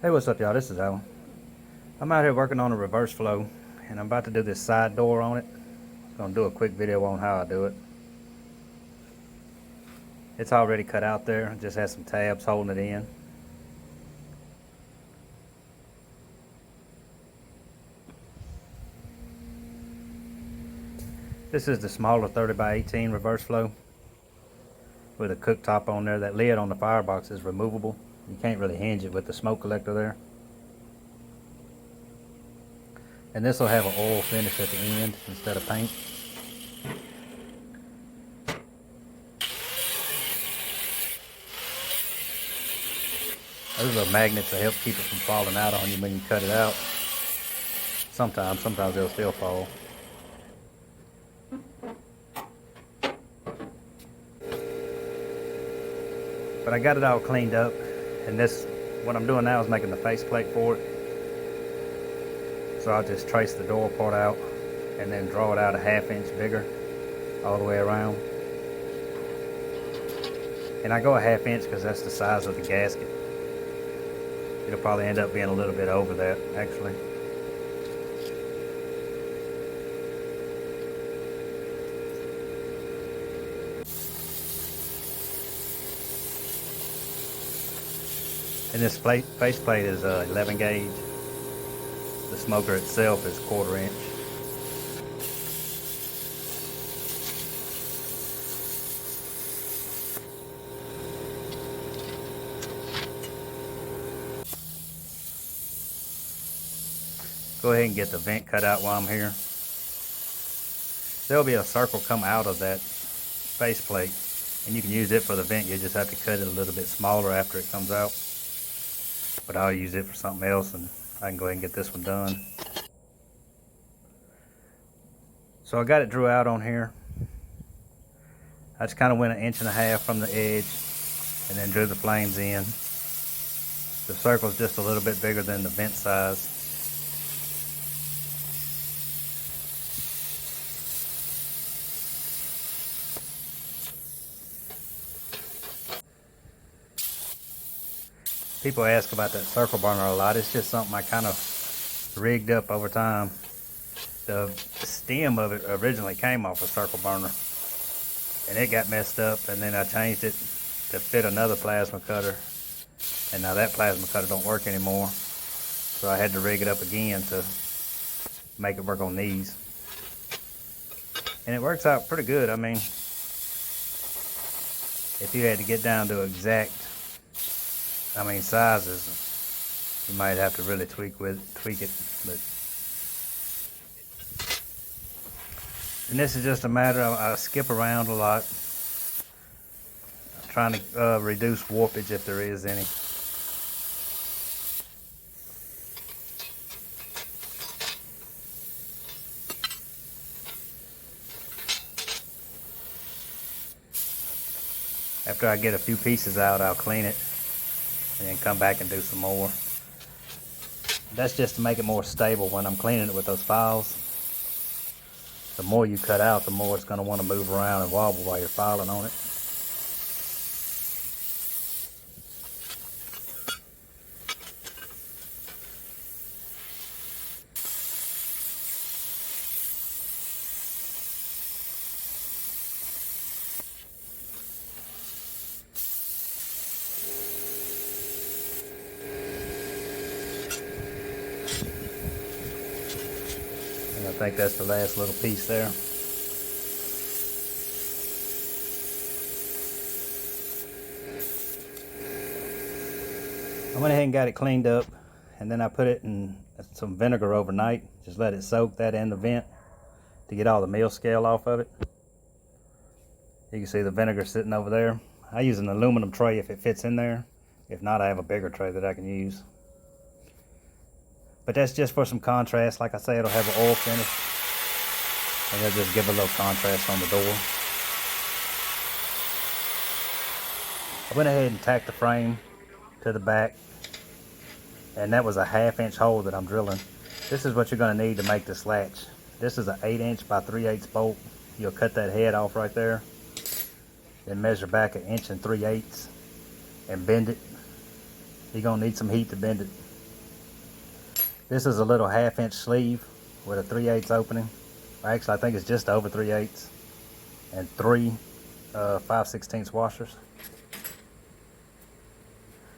Hey, what's up, y'all? This is Alan. I'm out here working on a reverse flow, and I'm about to do this side door on it. I'm gonna do a quick video on how I do it. It's already cut out there, just has some tabs holding it in. This is the smaller 30 by 18 reverse flow with a cooktop on there. That lid on the firebox is removable. You can't really hinge it with the smoke collector there. And this will have an oil finish at the end instead of paint. Those are magnets that help keep it from falling out on you when you cut it out. Sometimes they'll still fall. But I got it all cleaned up, and what I'm doing now is making the faceplate for it. So I'll just trace the door part out and then draw it out a 1/2 inch bigger all the way around. And I go a 1/2 inch because that's the size of the gasket. It'll probably end up being a little bit over that, actually. And this faceplate is 11 gauge. The smoker itself is 1/4 inch. Go ahead and get the vent cut out while I'm here. There'll be a circle come out of that faceplate, and you can use it for the vent. You just have to cut it a little bit smaller after it comes out. But I'll use it for something else, and I can go ahead and get this one done. So I got it drew out on here. I just kind of went 1.5 inches from the edge and then drew the flames in. The circle's just a little bit bigger than the vent size. People ask about that circle burner a lot. It's just something I kind of rigged up over time. The stem of it originally came off a circle burner, and it got messed up, and then I changed it to fit another plasma cutter, and now that plasma cutter don't work anymore, so I had to rig it up again to make it work on these, and it works out pretty good. I mean, if you had to get down to exact sizes, you might have to really tweak it, but and this is just a matter of I skip around a lot, trying to reduce warpage if there is any. After I get a few pieces out, I'll clean it and then come back and do some more. That's just to make it more stable when I'm cleaning it with those files. The more you cut out, the more it's going to want to move around and wobble while you're filing on it. And I think that's the last little piece there. I went ahead and got it cleaned up, and then I put it in some vinegar overnight. Just let it soak, that in the vent, to get all the meal scale off of it. You can see the vinegar sitting over there. I use an aluminum tray if it fits in there. If not, I have a bigger tray that I can use. But that's just for some contrast. Like I say, it'll have an oil finish, and it'll just give a little contrast on the door. I went ahead and tacked the frame to the back, and that was a 1/2 inch hole that I'm drilling. This is what you're going to need to make this latch. This is an 8 inch by 3/8 bolt. You'll cut that head off right there, then measure back 1 3/8 inches and bend it. You're going to need some heat to bend it. This is a little 1/2 inch sleeve with a 3/8 opening. Actually, I think it's just over 3/8 and three 5/16 washers.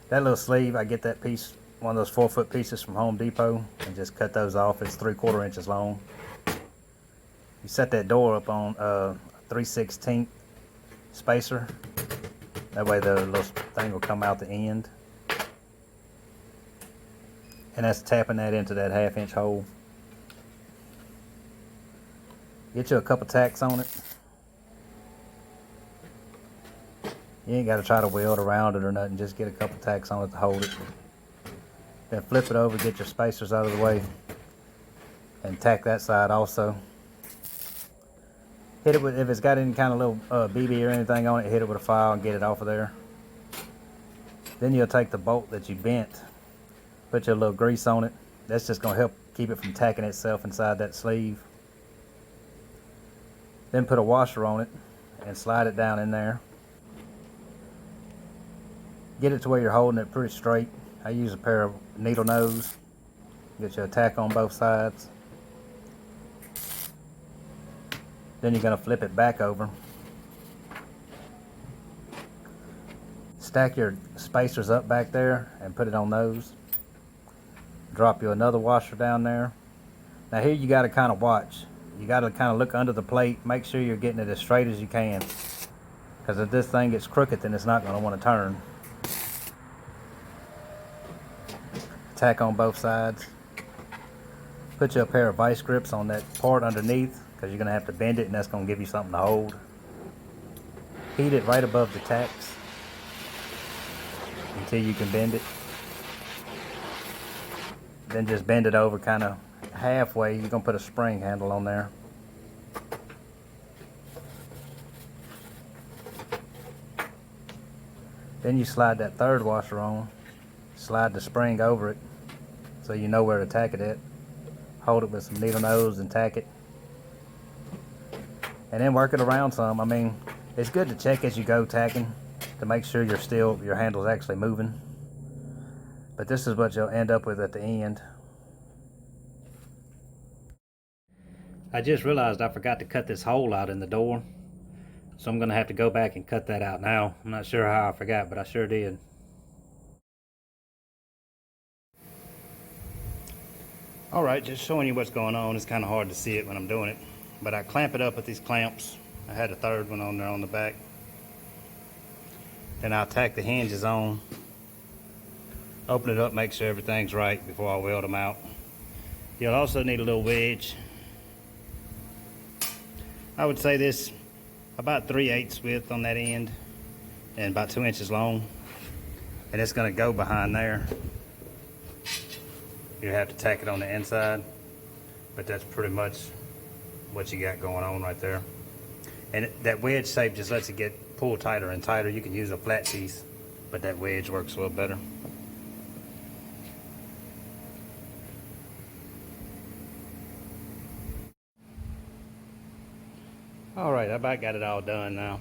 That little sleeve, I get that piece, one of those 4-foot pieces from Home Depot, and just cut those off. It's 3/4 inches long. You set that door up on a 3/16 spacer. That way the little thing will come out the end. And that's tapping that into that 1/2 inch hole. Get you a couple tacks on it. You ain't got to try to weld around it or nothing. Just get a couple tacks on it to hold it. Then flip it over, get your spacers out of the way, and tack that side also. Hit it with, if it's got any kind of little BB or anything on it, hit it with a file and get it off of there. Then you'll take the bolt that you bent, put your little grease on it. That's just going to help keep it from tacking itself inside that sleeve. Then put a washer on it and slide it down in there. Get it to where you're holding it pretty straight. I use a pair of needle nose. Get you a tack on both sides. Then you're going to flip it back over. Stack your spacers up back there and put it on those. Drop you another washer down there. Now here you got to kind of watch. You got to kind of look under the plate. Make sure you're getting it as straight as you can. Because if this thing gets crooked, then it's not going to want to turn. Tack on both sides. Put you a pair of vice grips on that part underneath, because you're going to have to bend it, and that's going to give you something to hold. Heat it right above the tacks until you can bend it. Then just bend it over kind of halfway. You're going to put a spring handle on there. Then you slide that third washer on. Slide the spring over it so you know where to tack it at. Hold it with some needle nose and tack it. And then work it around some. I mean, it's good to check as you go tacking to make sure your handle's actually moving. But this is what you'll end up with at the end. I just realized I forgot to cut this hole out in the door. So I'm gonna have to go back and cut that out now. I'm not sure how I forgot, but I sure did. Alright, just showing you what's going on. It's kind of hard to see it when I'm doing it. But I clamp it up with these clamps. I had a third one on there on the back. Then I'll tack the hinges on. Open it up, make sure everything's right before I weld them out. You'll also need a little wedge. I would say this about 3/8 width on that end and about 2 inches long. And it's going to go behind there. You have to tack it on the inside, but that's pretty much what you got going on right there. And that wedge shape just lets it get pulled tighter and tighter. You can use a flat piece, but that wedge works a little better. Alright, I about got it all done now,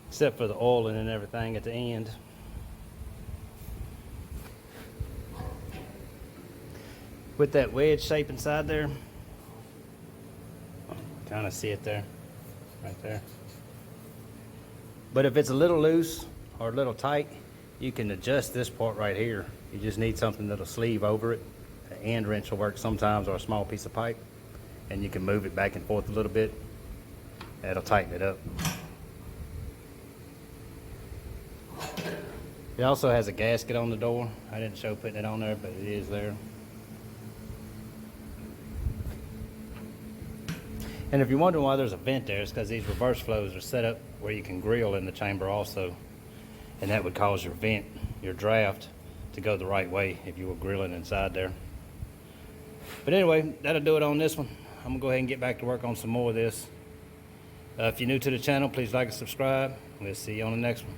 except for the oiling and everything at the end. With that wedge shape inside there, kind of see it there, right there. But if it's a little loose or a little tight, you can adjust this part right here. You just need something that'll sleeve over it. An end wrench will work sometimes, or a small piece of pipe, and you can move it back and forth a little bit. That'll tighten it up. It also has a gasket on the door. I didn't show putting it on there, but it is there. And if you're wondering why there's a vent there, it's because these reverse flows are set up where you can grill in the chamber also. And that would cause your vent, your draft, to go the right way if you were grilling inside there. But anyway, that'll do it on this one. I'm gonna go ahead and get back to work on some more of this. If you're new to the channel, please like and subscribe. We'll see you on the next one.